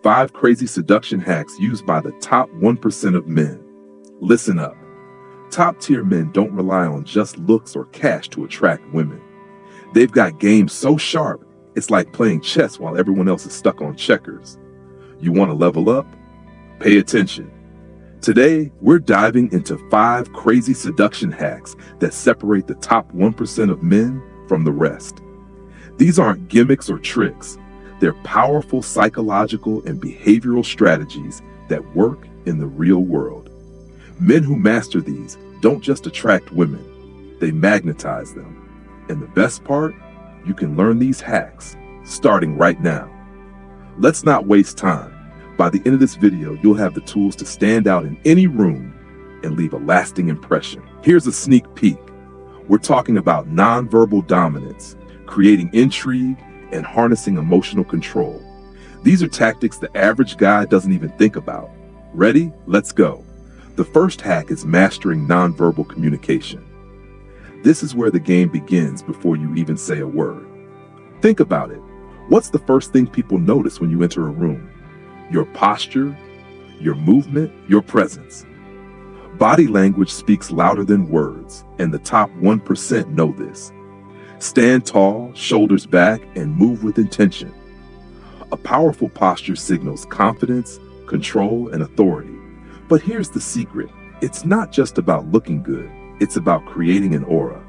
5 crazy seduction hacks used by the top 1% of men. Listen up. Top-tier men don't rely on just looks or cash to attract women. They've got game so sharp, it's like playing chess while everyone else is stuck on checkers. You want to level up? Pay attention. Today, we're diving into 5 crazy seduction hacks that separate the top 1% of men from the rest. These aren't gimmicks or tricks. They're powerful psychological and behavioral strategies that work in the real world. Men who master these don't just attract women, they magnetize them. And the best part, you can learn these hacks starting right now. Let's not waste time. By the end of this video, you'll have the tools to stand out in any room and leave a lasting impression. Here's a sneak peek. We're talking about nonverbal dominance, creating intrigue, and harnessing emotional control. These are tactics the average guy doesn't even think about. Ready? Let's go. The first hack is mastering nonverbal communication. This is where the game begins before you even say a word. Think about it. What's the first thing people notice when you enter a room? Your posture, your movement, your presence. Body language speaks louder than words, and the top 1% know this. Stand tall, shoulders back, and move with intention. A powerful posture signals confidence, control, and authority. But here's the secret. It's not just about looking good. It's about creating an aura.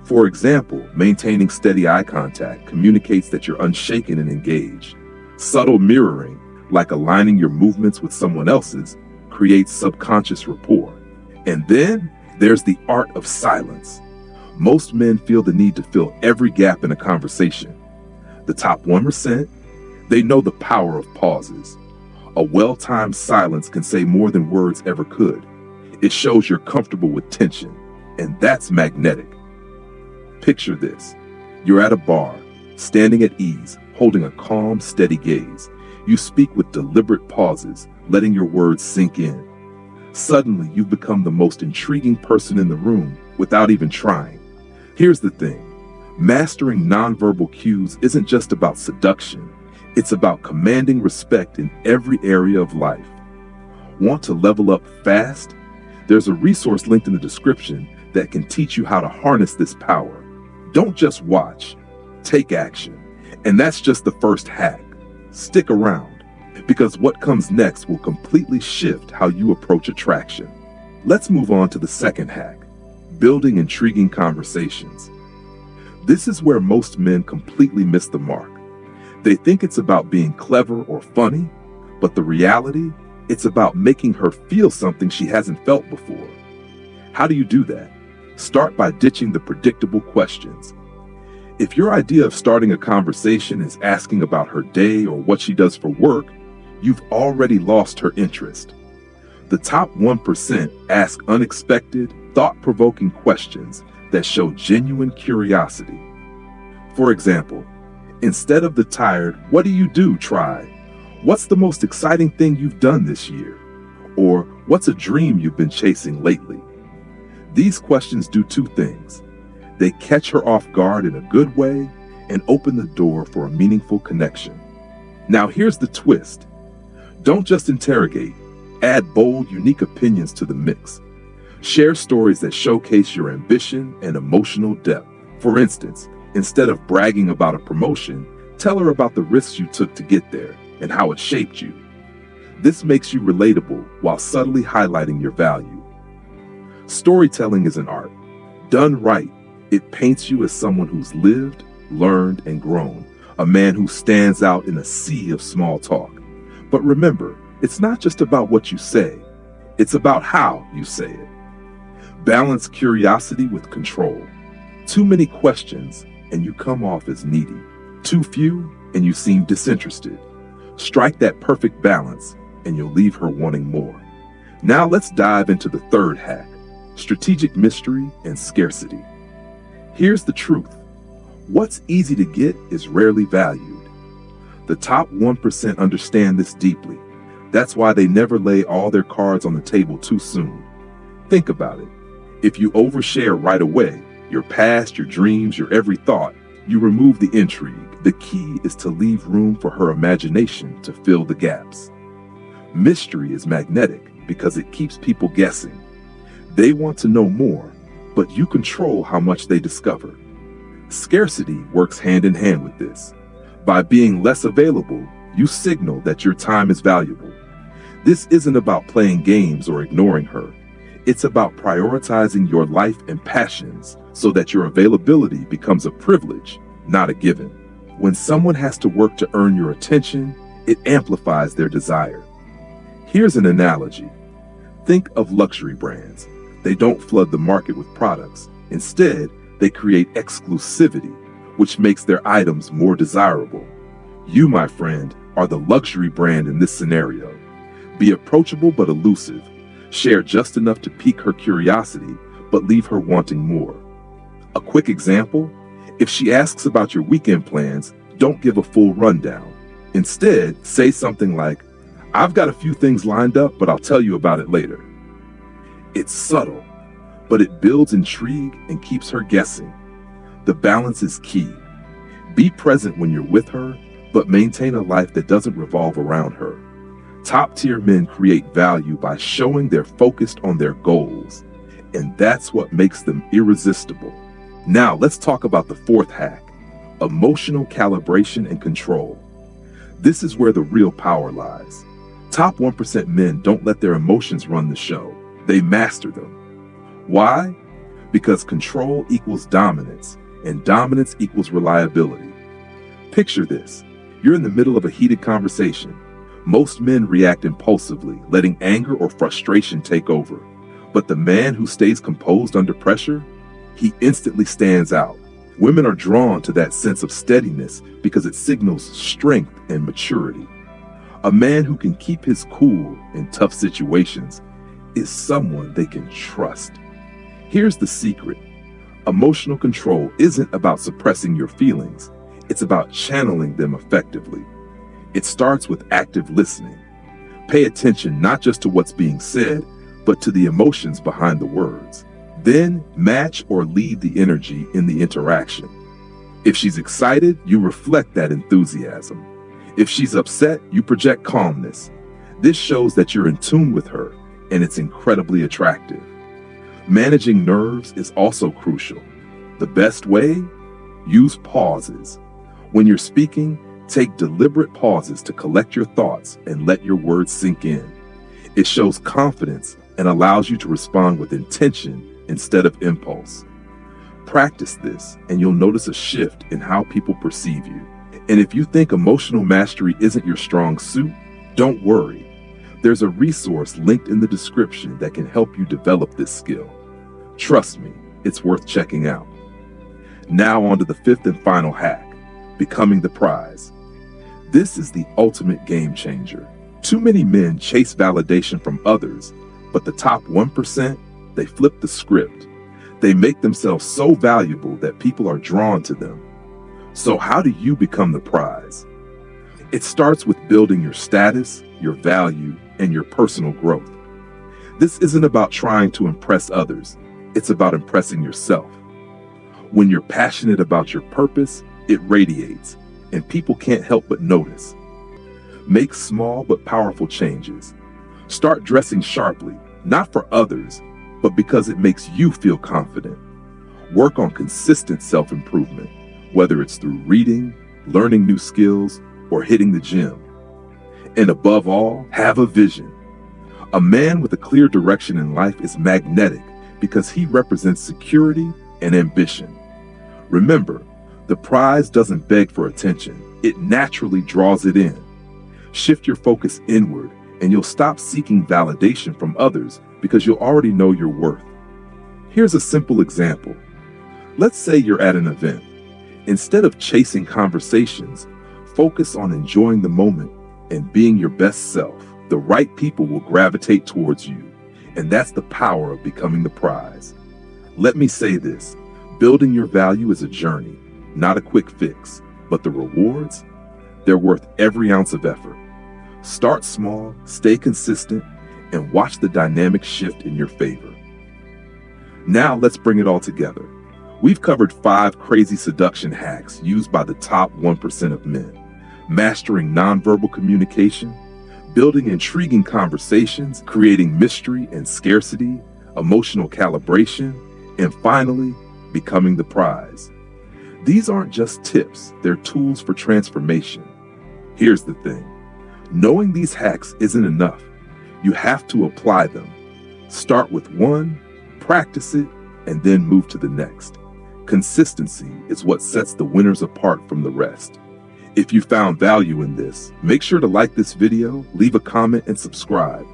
For example, maintaining steady eye contact communicates that you're unshaken and engaged. Subtle mirroring, like aligning your movements with someone else's, creates subconscious rapport. And then there's the art of silence. Most men feel the need to fill every gap in a conversation. The top 1%, they know the power of pauses. A well-timed silence can say more than words ever could. It shows you're comfortable with tension, and that's magnetic. Picture this. You're at a bar, standing at ease, holding a calm, steady gaze. You speak with deliberate pauses, letting your words sink in. Suddenly, you've become the most intriguing person in the room without even trying. Here's the thing. Mastering nonverbal cues isn't just about seduction. It's about commanding respect in every area of life. Want to level up fast? There's a resource linked in the description that can teach you how to harness this power. Don't just watch, take action. And that's just the first hack. Stick around, because what comes next will completely shift how you approach attraction. Let's move on to the second hack, building intriguing conversations. This is where most men completely miss the mark. They think it's about being clever or funny, but the reality, it's about making her feel something she hasn't felt before. How do you do that? Start by ditching the predictable questions. If your idea of starting a conversation is asking about her day or what she does for work, you've already lost her interest. The top 1% ask unexpected, thought-provoking questions that show genuine curiosity. For example, instead of the tired, "What do you do?" try, "What's the most exciting thing you've done this year?" Or, "What's a dream you've been chasing lately?" These questions do 2 things. They catch her off guard in a good way and open the door for a meaningful connection. Now here's the twist. Don't just interrogate. Add bold, unique opinions to the mix. Share stories that showcase your ambition and emotional depth. For instance, instead of bragging about a promotion, tell her about the risks you took to get there and how it shaped you. This makes you relatable while subtly highlighting your value. Storytelling is an art. Done right, it paints you as someone who's lived, learned, and grown, a man who stands out in a sea of small talk. But remember, it's not just about what you say, it's about how you say it. Balance curiosity with control. Too many questions, and you come off as needy. Too few, and you seem disinterested. Strike that perfect balance, and you'll leave her wanting more. Now let's dive into the third hack, strategic mystery and scarcity. Here's the truth. What's easy to get is rarely valued. The top 1% understand this deeply. That's why they never lay all their cards on the table too soon. Think about it. If you overshare right away, your past, your dreams, your every thought, you remove the intrigue. The key is to leave room for her imagination to fill the gaps. Mystery is magnetic because it keeps people guessing. They want to know more, but you control how much they discover. Scarcity works hand in hand with this. By being less available, you signal that your time is valuable. This isn't about playing games or ignoring her. It's about prioritizing your life and passions so that your availability becomes a privilege, not a given. When someone has to work to earn your attention, it amplifies their desire. Here's an analogy. Think of luxury brands. They don't flood the market with products. Instead, they create exclusivity, which makes their items more desirable. You, my friend, are the luxury brand in this scenario. Be approachable but elusive. Share just enough to pique her curiosity, but leave her wanting more. A quick example: if she asks about your weekend plans, don't give a full rundown. Instead, say something like, "I've got a few things lined up, but I'll tell you about it later." It's subtle, but it builds intrigue and keeps her guessing. The balance is key. Be present when you're with her, but maintain a life that doesn't revolve around her. Top-tier men create value by showing they're focused on their goals, and that's what makes them irresistible. Now, let's talk about the fourth hack: emotional calibration and control. This is where the real power lies. Top 1% men don't let their emotions run the show. They master them. Why? Because control equals dominance, and dominance equals reliability. Picture this. You're in the middle of a heated conversation. Most men react impulsively, letting anger or frustration take over. But the man who stays composed under pressure, he instantly stands out. Women are drawn to that sense of steadiness because it signals strength and maturity. A man who can keep his cool in tough situations is someone they can trust. Here's the secret. Emotional control isn't about suppressing your feelings. It's about channeling them effectively. It starts with active listening. Pay attention not just to what's being said, but to the emotions behind the words. Then match or lead the energy in the interaction. If she's excited, you reflect that enthusiasm. If she's upset, you project calmness. This shows that you're in tune with her, and it's incredibly attractive. Managing nerves is also crucial. The best way? Use pauses. When you're speaking, take deliberate pauses to collect your thoughts and let your words sink in. It shows confidence and allows you to respond with intention instead of impulse. Practice this, and you'll notice a shift in how people perceive you. And if you think emotional mastery isn't your strong suit, don't worry. There's a resource linked in the description that can help you develop this skill. Trust me, it's worth checking out. Now on to the fifth and final hack: becoming the prize. This is the ultimate game changer. Too many men chase validation from others, but the top 1%, they flip the script. They make themselves so valuable that people are drawn to them. So how do you become the prize? It starts with building your status, your value, and your personal growth. This isn't about trying to impress others. It's about impressing yourself. When you're passionate about your purpose, it radiates, and people can't help but notice. Make small but powerful changes. Start dressing sharply, not for others, but because it makes you feel confident. Work on consistent self-improvement, whether it's through reading, learning new skills, or hitting the gym. And above all, have a vision. A man with a clear direction in life is magnetic because he represents security and ambition. Remember, the prize doesn't beg for attention. It naturally draws it in. Shift your focus inward, and you'll stop seeking validation from others because you'll already know your worth. Here's a simple example. Let's say you're at an event. Instead of chasing conversations, focus on enjoying the moment and being your best self. The right people will gravitate towards you, and that's the power of becoming the prize. Let me say this: building your value is a journey, not a quick fix, but the rewards, they're worth every ounce of effort. Start small, stay consistent, and watch the dynamic shift in your favor. Now let's bring it all together. We've covered 5 crazy seduction hacks used by the top 1% of men: mastering nonverbal communication, building intriguing conversations, creating mystery and scarcity, emotional calibration, and finally, becoming the prize. These aren't just tips, they're tools for transformation. Here's the thing: knowing these hacks isn't enough. You have to apply them. Start with one, practice it, and then move to the next. Consistency is what sets the winners apart from the rest. If you found value in this, make sure to like this video, leave a comment, and subscribe.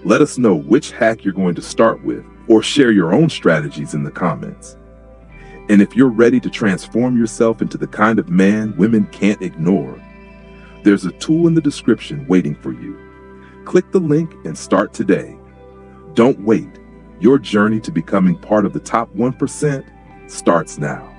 Let us know which hack you're going to start with, or share your own strategies in the comments. And if you're ready to transform yourself into the kind of man women can't ignore, there's a tool in the description waiting for you. Click the link and start today. Don't wait. Your journey to becoming part of the top 1% starts now.